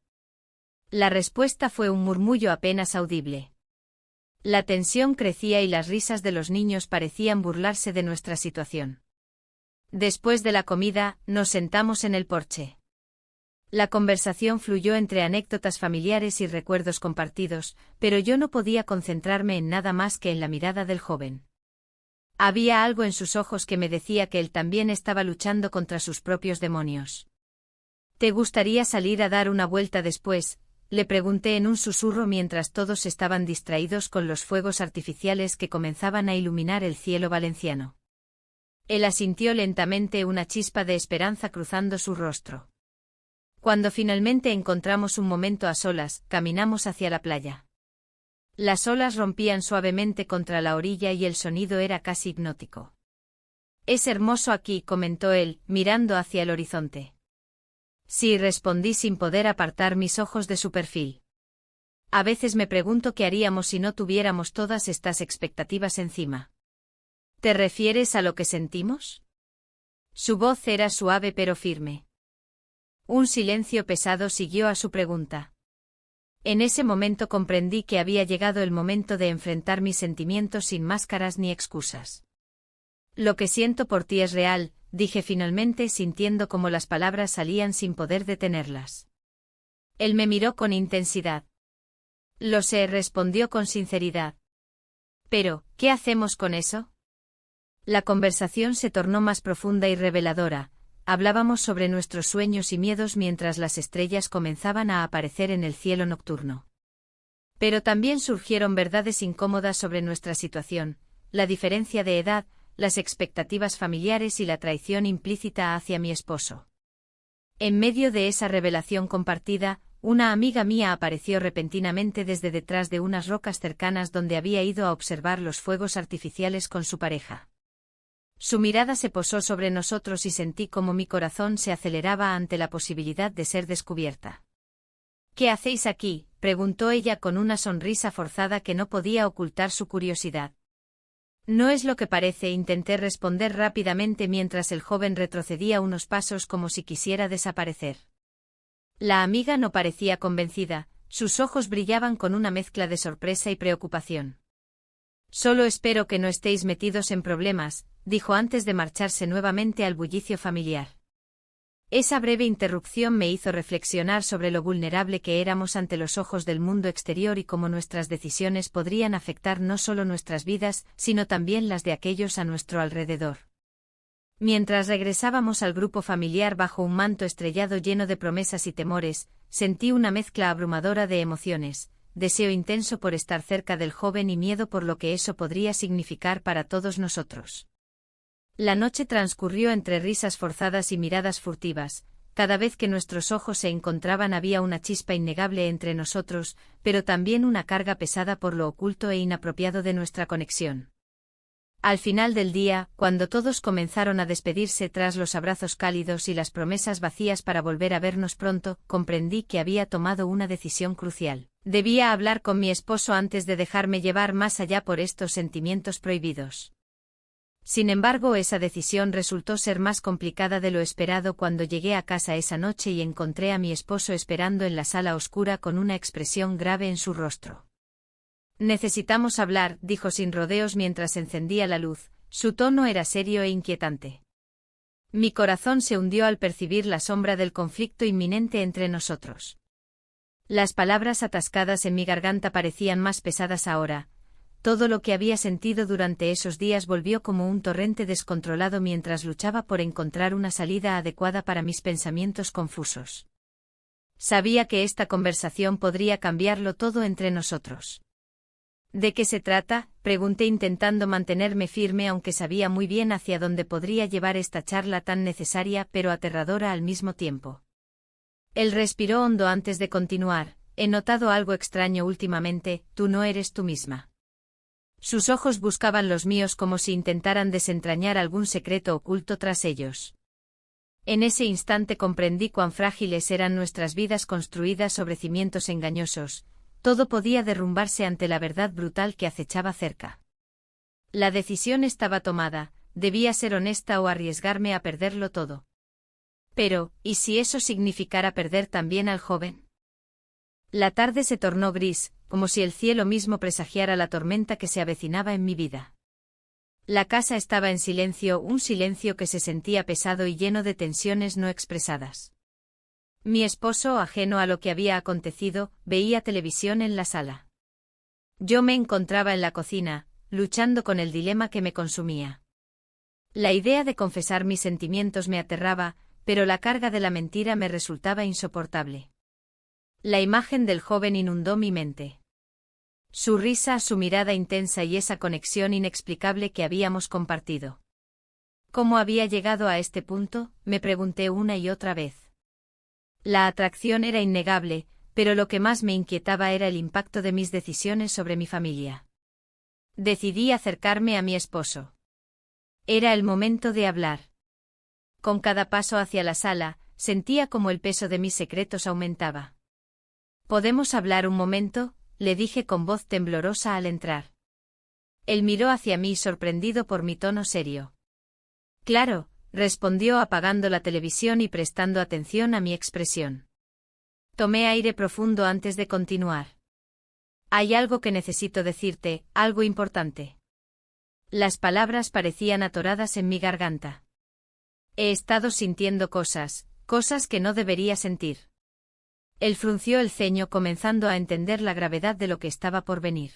La respuesta fue un murmullo apenas audible. La tensión crecía y las risas de los niños parecían burlarse de nuestra situación. Después de la comida, nos sentamos en el porche. La conversación fluyó entre anécdotas familiares y recuerdos compartidos, pero yo no podía concentrarme en nada más que en la mirada del joven. Había algo en sus ojos que me decía que él también estaba luchando contra sus propios demonios. ¿Te gustaría salir a dar una vuelta después?, le pregunté en un susurro mientras todos estaban distraídos con los fuegos artificiales que comenzaban a iluminar el cielo valenciano. Él asintió lentamente, una chispa de esperanza cruzando su rostro. Cuando finalmente encontramos un momento a solas, caminamos hacia la playa. Las olas rompían suavemente contra la orilla y el sonido era casi hipnótico. Es hermoso aquí, comentó él, mirando hacia el horizonte. Sí, respondí sin poder apartar mis ojos de su perfil. A veces me pregunto qué haríamos si no tuviéramos todas estas expectativas encima. ¿Te refieres a lo que sentimos? Su voz era suave pero firme. Un silencio pesado siguió a su pregunta. En ese momento comprendí que había llegado el momento de enfrentar mis sentimientos sin máscaras ni excusas. Lo que siento por ti es real, dije finalmente, sintiendo cómo las palabras salían sin poder detenerlas. Él me miró con intensidad. Lo sé, respondió con sinceridad. Pero, ¿qué hacemos con eso? La conversación se tornó más profunda y reveladora. Hablábamos sobre nuestros sueños y miedos mientras las estrellas comenzaban a aparecer en el cielo nocturno. Pero también surgieron verdades incómodas sobre nuestra situación, la diferencia de edad, las expectativas familiares y la traición implícita hacia mi esposo. En medio de esa revelación compartida, una amiga mía apareció repentinamente desde detrás de unas rocas cercanas donde había ido a observar los fuegos artificiales con su pareja. Su mirada se posó sobre nosotros y sentí como mi corazón se aceleraba ante la posibilidad de ser descubierta. ¿Qué hacéis aquí?, preguntó ella con una sonrisa forzada que no podía ocultar su curiosidad. No es lo que parece, intenté responder rápidamente mientras el joven retrocedía unos pasos como si quisiera desaparecer. La amiga no parecía convencida, sus ojos brillaban con una mezcla de sorpresa y preocupación. Solo espero que no estéis metidos en problemas, dijo antes de marcharse nuevamente al bullicio familiar. Esa breve interrupción me hizo reflexionar sobre lo vulnerable que éramos ante los ojos del mundo exterior y cómo nuestras decisiones podrían afectar no solo nuestras vidas, sino también las de aquellos a nuestro alrededor. Mientras regresábamos al grupo familiar bajo un manto estrellado lleno de promesas y temores, sentí una mezcla abrumadora de emociones, deseo intenso por estar cerca del joven y miedo por lo que eso podría significar para todos nosotros. La noche transcurrió entre risas forzadas y miradas furtivas. Cada vez que nuestros ojos se encontraban había una chispa innegable entre nosotros, pero también una carga pesada por lo oculto e inapropiado de nuestra conexión. Al final del día, cuando todos comenzaron a despedirse tras los abrazos cálidos y las promesas vacías para volver a vernos pronto, comprendí que había tomado una decisión crucial. Debía hablar con mi esposo antes de dejarme llevar más allá por estos sentimientos prohibidos. Sin embargo, esa decisión resultó ser más complicada de lo esperado cuando llegué a casa esa noche y encontré a mi esposo esperando en la sala oscura con una expresión grave en su rostro. «Necesitamos hablar», dijo sin rodeos mientras encendía la luz. Su tono era serio e inquietante. Mi corazón se hundió al percibir la sombra del conflicto inminente entre nosotros. Las palabras atascadas en mi garganta parecían más pesadas ahora. Todo lo que había sentido durante esos días volvió como un torrente descontrolado mientras luchaba por encontrar una salida adecuada para mis pensamientos confusos. Sabía que esta conversación podría cambiarlo todo entre nosotros. «¿De qué se trata?», pregunté intentando mantenerme firme aunque sabía muy bien hacia dónde podría llevar esta charla tan necesaria pero aterradora al mismo tiempo. Él respiró hondo antes de continuar. «He notado algo extraño últimamente, tú no eres tú misma». Sus ojos buscaban los míos como si intentaran desentrañar algún secreto oculto tras ellos. En ese instante comprendí cuán frágiles eran nuestras vidas construidas sobre cimientos engañosos. Todo podía derrumbarse ante la verdad brutal que acechaba cerca. La decisión estaba tomada, debía ser honesta o arriesgarme a perderlo todo. Pero, ¿y si eso significara perder también al joven? La tarde se tornó gris, como si el cielo mismo presagiara la tormenta que se avecinaba en mi vida. La casa estaba en silencio, un silencio que se sentía pesado y lleno de tensiones no expresadas. Mi esposo, ajeno a lo que había acontecido, veía televisión en la sala. Yo me encontraba en la cocina, luchando con el dilema que me consumía. La idea de confesar mis sentimientos me aterraba, pero la carga de la mentira me resultaba insoportable. La imagen del joven inundó mi mente. Su risa, su mirada intensa y esa conexión inexplicable que habíamos compartido. ¿Cómo había llegado a este punto?, me pregunté una y otra vez. La atracción era innegable, pero lo que más me inquietaba era el impacto de mis decisiones sobre mi familia. Decidí acercarme a mi esposo. Era el momento de hablar. Con cada paso hacia la sala, sentía como el peso de mis secretos aumentaba. «¿Podemos hablar un momento?», le dije con voz temblorosa al entrar. Él miró hacia mí sorprendido por mi tono serio. «Claro», respondió apagando la televisión y prestando atención a mi expresión. Tomé aire profundo antes de continuar. «Hay algo que necesito decirte, algo importante». Las palabras parecían atoradas en mi garganta. «He estado sintiendo cosas que no debería sentir». Él frunció el ceño comenzando a entender la gravedad de lo que estaba por venir.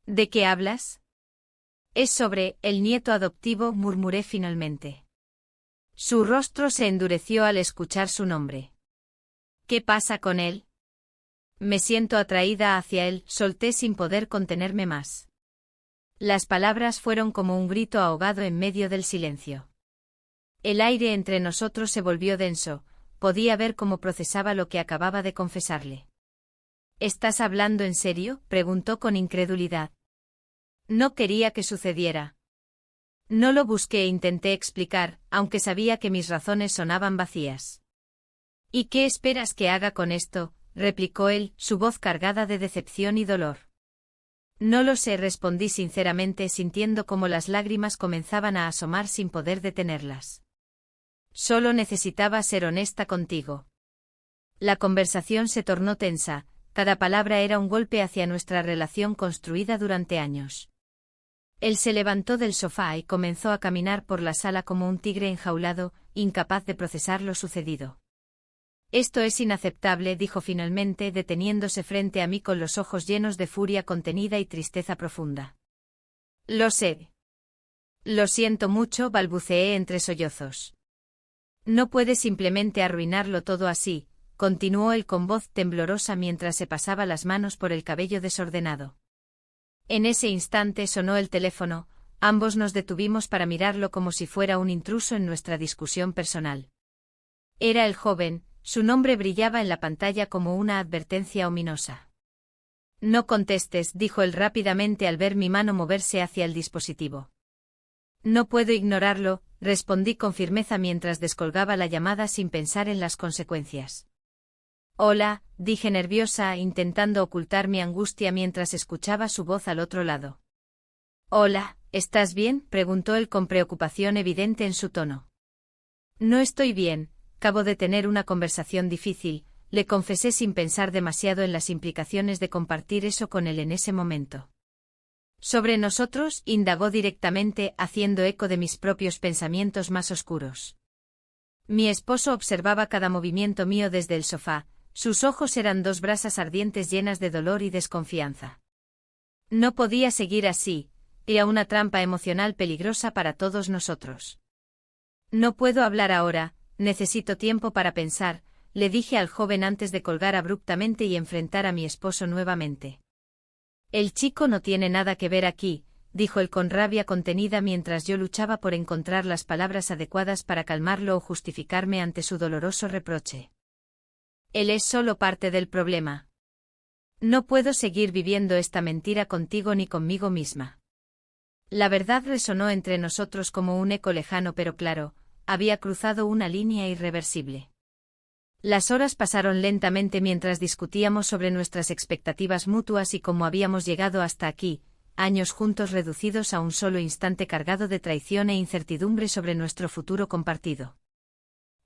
«¿De qué hablas?». «Es sobre el nieto adoptivo», murmuré finalmente. Su rostro se endureció al escuchar su nombre. «¿Qué pasa con él?». «Me siento atraída hacia él», solté sin poder contenerme más. Las palabras fueron como un grito ahogado en medio del silencio. El aire entre nosotros se volvió denso. Podía ver cómo procesaba lo que acababa de confesarle. «¿Estás hablando en serio?», preguntó con incredulidad. No quería que sucediera. No lo busqué e intenté explicar, aunque sabía que mis razones sonaban vacías. «¿Y qué esperas que haga con esto?», replicó él, su voz cargada de decepción y dolor. «No lo sé», respondí sinceramente sintiendo cómo las lágrimas comenzaban a asomar sin poder detenerlas. «Solo necesitaba ser honesta contigo». La conversación se tornó tensa, cada palabra era un golpe hacia nuestra relación construida durante años. Él se levantó del sofá y comenzó a caminar por la sala como un tigre enjaulado, incapaz de procesar lo sucedido. Esto es inaceptable, dijo finalmente, deteniéndose frente a mí con los ojos llenos de furia contenida y tristeza profunda. Lo sé. Lo siento mucho, balbuceé entre sollozos. No puede simplemente arruinarlo todo así, continuó él con voz temblorosa mientras se pasaba las manos por el cabello desordenado. En ese instante sonó el teléfono, ambos nos detuvimos para mirarlo como si fuera un intruso en nuestra discusión personal. Era el joven, su nombre brillaba en la pantalla como una advertencia ominosa. No contestes, dijo él rápidamente al ver mi mano moverse hacia el dispositivo. No puedo ignorarlo, respondí con firmeza mientras descolgaba la llamada sin pensar en las consecuencias. Hola, dije nerviosa, intentando ocultar mi angustia mientras escuchaba su voz al otro lado. Hola, ¿estás bien?, preguntó él con preocupación evidente en su tono. No estoy bien, acabo de tener una conversación difícil, le confesé sin pensar demasiado en las implicaciones de compartir eso con él en ese momento. Sobre nosotros, indagó directamente, haciendo eco de mis propios pensamientos más oscuros. Mi esposo observaba cada movimiento mío desde el sofá, sus ojos eran dos brasas ardientes llenas de dolor y desconfianza. No podía seguir así, era una trampa emocional peligrosa para todos nosotros. No puedo hablar ahora, necesito tiempo para pensar, le dije al joven antes de colgar abruptamente y enfrentar a mi esposo nuevamente. El chico no tiene nada que ver aquí, dijo él con rabia contenida mientras yo luchaba por encontrar las palabras adecuadas para calmarlo o justificarme ante su doloroso reproche. Él es solo parte del problema. No puedo seguir viviendo esta mentira contigo ni conmigo misma. La verdad resonó entre nosotros como un eco lejano pero claro, había cruzado una línea irreversible. Las horas pasaron lentamente mientras discutíamos sobre nuestras expectativas mutuas y cómo habíamos llegado hasta aquí, años juntos reducidos a un solo instante cargado de traición e incertidumbre sobre nuestro futuro compartido.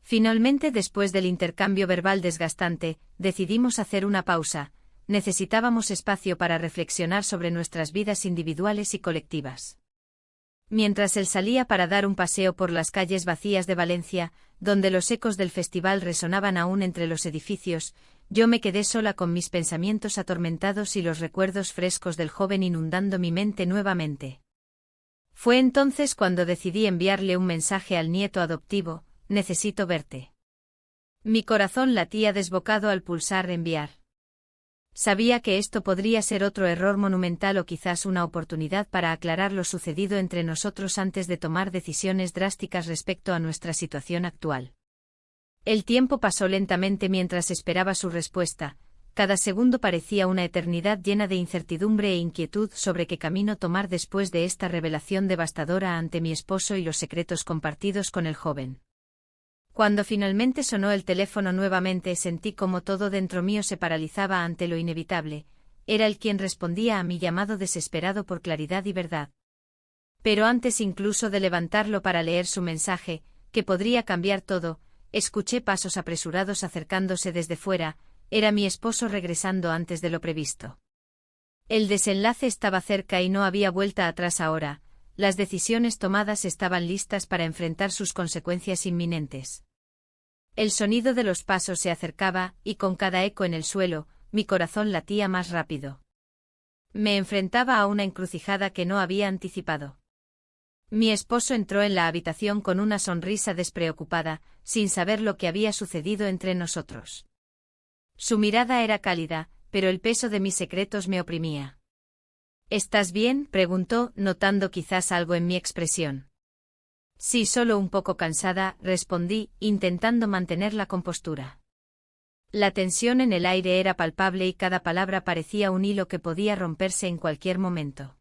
Finalmente, después del intercambio verbal desgastante, decidimos hacer una pausa, necesitábamos espacio para reflexionar sobre nuestras vidas individuales y colectivas. Mientras él salía para dar un paseo por las calles vacías de Valencia, donde los ecos del festival resonaban aún entre los edificios, yo me quedé sola con mis pensamientos atormentados y los recuerdos frescos del joven inundando mi mente nuevamente. Fue entonces cuando decidí enviarle un mensaje al nieto adoptivo: necesito verte. Mi corazón latía desbocado al pulsar enviar. Sabía que esto podría ser otro error monumental o quizás una oportunidad para aclarar lo sucedido entre nosotros antes de tomar decisiones drásticas respecto a nuestra situación actual. El tiempo pasó lentamente mientras esperaba su respuesta, cada segundo parecía una eternidad llena de incertidumbre e inquietud sobre qué camino tomar después de esta revelación devastadora ante mi esposo y los secretos compartidos con el joven. Cuando finalmente sonó el teléfono nuevamente sentí como todo dentro mío se paralizaba ante lo inevitable, era él quien respondía a mi llamado desesperado por claridad y verdad. Pero antes incluso de levantarlo para leer su mensaje, que podría cambiar todo, escuché pasos apresurados acercándose desde fuera, era mi esposo regresando antes de lo previsto. El desenlace estaba cerca y no había vuelta atrás ahora. Las decisiones tomadas estaban listas para enfrentar sus consecuencias inminentes. El sonido de los pasos se acercaba, y con cada eco en el suelo, mi corazón latía más rápido. Me enfrentaba a una encrucijada que no había anticipado. Mi esposo entró en la habitación con una sonrisa despreocupada, sin saber lo que había sucedido entre nosotros. Su mirada era cálida, pero el peso de mis secretos me oprimía. ¿Estás bien?, preguntó, notando quizás algo en mi expresión. Sí, solo un poco cansada, respondí, intentando mantener la compostura. La tensión en el aire era palpable y cada palabra parecía un hilo que podía romperse en cualquier momento.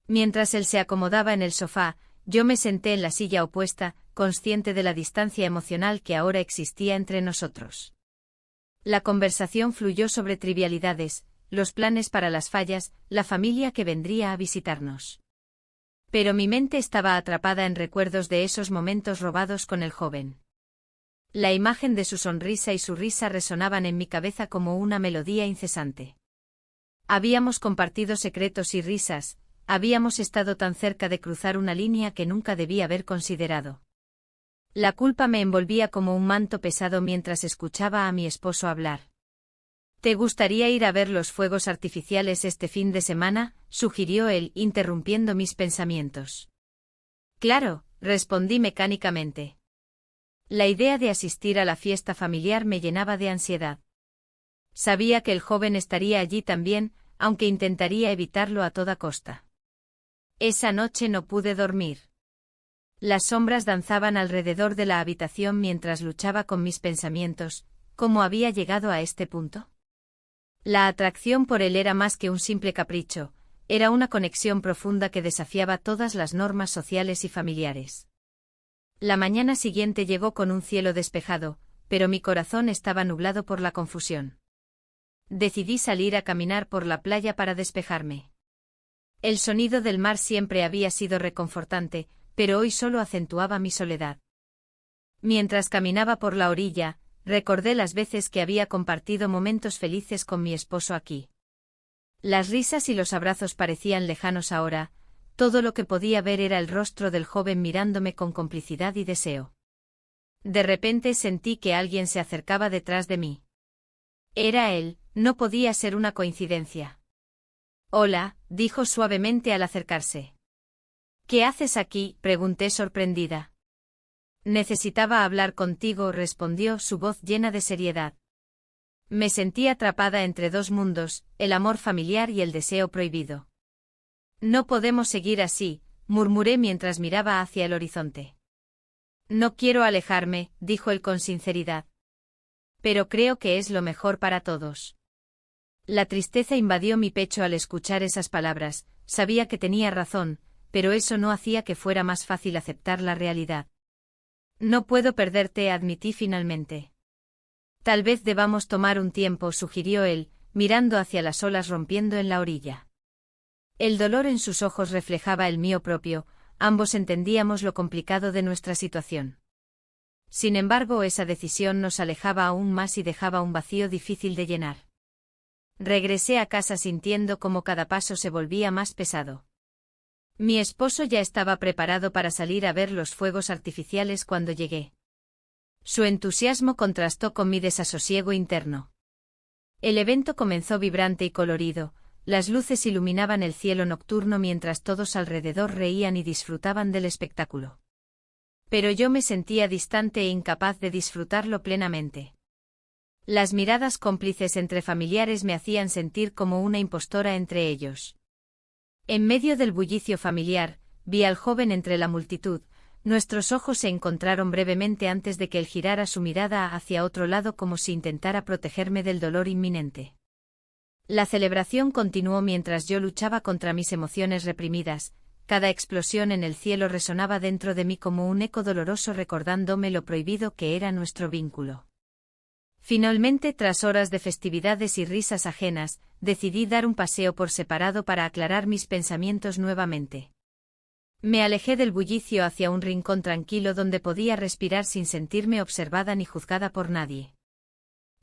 Mientras él se acomodaba en el sofá, yo me senté en la silla opuesta, consciente de la distancia emocional que ahora existía entre nosotros. La conversación fluyó sobre trivialidades, los planes para las fallas, la familia que vendría a visitarnos. Pero mi mente estaba atrapada en recuerdos de esos momentos robados con el joven. La imagen de su sonrisa y su risa resonaban en mi cabeza como una melodía incesante. Habíamos compartido secretos y risas, habíamos estado tan cerca de cruzar una línea que nunca debí haber considerado. La culpa me envolvía como un manto pesado mientras escuchaba a mi esposo hablar. ¿Te gustaría ir a ver los fuegos artificiales este fin de semana?, sugirió él, interrumpiendo mis pensamientos. Claro, respondí mecánicamente. La idea de asistir a la fiesta familiar me llenaba de ansiedad. Sabía que el joven estaría allí también, aunque intentaría evitarlo a toda costa. Esa noche no pude dormir. Las sombras danzaban alrededor de la habitación mientras luchaba con mis pensamientos. ¿Cómo había llegado a este punto? La atracción por él era más que un simple capricho, era una conexión profunda que desafiaba todas las normas sociales y familiares. La mañana siguiente llegó con un cielo despejado, pero mi corazón estaba nublado por la confusión. Decidí salir a caminar por la playa para despejarme. El sonido del mar siempre había sido reconfortante, pero hoy solo acentuaba mi soledad. Mientras caminaba por la orilla, recordé las veces que había compartido momentos felices con mi esposo aquí. Las risas y los abrazos parecían lejanos ahora, todo lo que podía ver era el rostro del joven mirándome con complicidad y deseo. De repente sentí que alguien se acercaba detrás de mí. Era él, no podía ser una coincidencia. Hola, dijo suavemente al acercarse. ¿Qué haces aquí?, pregunté sorprendida. Necesitaba hablar contigo, respondió, su voz llena de seriedad. Me sentí atrapada entre dos mundos, el amor familiar y el deseo prohibido. No podemos seguir así, murmuré mientras miraba hacia el horizonte. No quiero alejarme, dijo él con sinceridad. Pero creo que es lo mejor para todos. La tristeza invadió mi pecho al escuchar esas palabras, sabía que tenía razón, pero eso no hacía que fuera más fácil aceptar la realidad. No puedo perderte, admití finalmente. Tal vez debamos tomar un tiempo, sugirió él, mirando hacia las olas rompiendo en la orilla. El dolor en sus ojos reflejaba el mío propio, ambos entendíamos lo complicado de nuestra situación. Sin embargo, esa decisión nos alejaba aún más y dejaba un vacío difícil de llenar. Regresé a casa sintiendo como cada paso se volvía más pesado. Mi esposo ya estaba preparado para salir a ver los fuegos artificiales cuando llegué. Su entusiasmo contrastó con mi desasosiego interno. El evento comenzó vibrante y colorido, las luces iluminaban el cielo nocturno mientras todos alrededor reían y disfrutaban del espectáculo. Pero yo me sentía distante e incapaz de disfrutarlo plenamente. Las miradas cómplices entre familiares me hacían sentir como una impostora entre ellos. En medio del bullicio familiar, vi al joven entre la multitud, nuestros ojos se encontraron brevemente antes de que él girara su mirada hacia otro lado como si intentara protegerme del dolor inminente. La celebración continuó mientras yo luchaba contra mis emociones reprimidas, cada explosión en el cielo resonaba dentro de mí como un eco doloroso recordándome lo prohibido que era nuestro vínculo. Finalmente, tras horas de festividades y risas ajenas, decidí dar un paseo por separado para aclarar mis pensamientos nuevamente. Me alejé del bullicio hacia un rincón tranquilo donde podía respirar sin sentirme observada ni juzgada por nadie.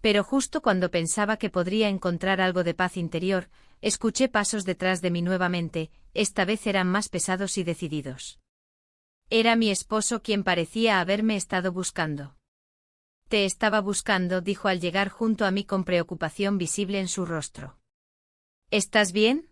Pero justo cuando pensaba que podría encontrar algo de paz interior, escuché pasos detrás de mí nuevamente, esta vez eran más pesados y decididos. Era mi esposo quien parecía haberme estado buscando. Te estaba buscando, dijo al llegar junto a mí con preocupación visible en su rostro. ¿Estás bien?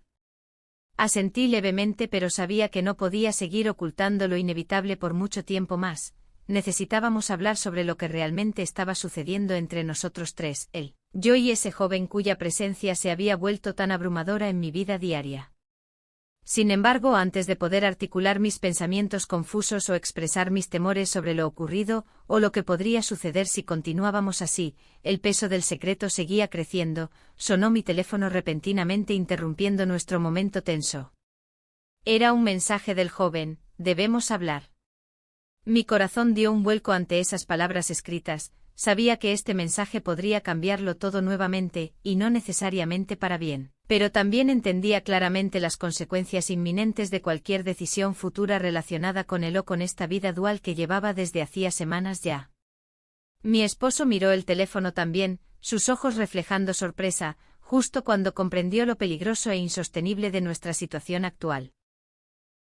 Asentí levemente, pero sabía que no podía seguir ocultando lo inevitable por mucho tiempo más. Necesitábamos hablar sobre lo que realmente estaba sucediendo entre nosotros tres, él, yo y ese joven cuya presencia se había vuelto tan abrumadora en mi vida diaria. Sin embargo, antes de poder articular mis pensamientos confusos o expresar mis temores sobre lo ocurrido o lo que podría suceder si continuábamos así, el peso del secreto seguía creciendo, sonó mi teléfono repentinamente interrumpiendo nuestro momento tenso. Era un mensaje del joven, debemos hablar. Mi corazón dio un vuelco ante esas palabras escritas, sabía que este mensaje podría cambiarlo todo nuevamente, y no necesariamente para bien. Pero también entendía claramente las consecuencias inminentes de cualquier decisión futura relacionada con él o con esta vida dual que llevaba desde hacía semanas ya. Mi esposo miró el teléfono también, sus ojos reflejando sorpresa, justo cuando comprendió lo peligroso e insostenible de nuestra situación actual.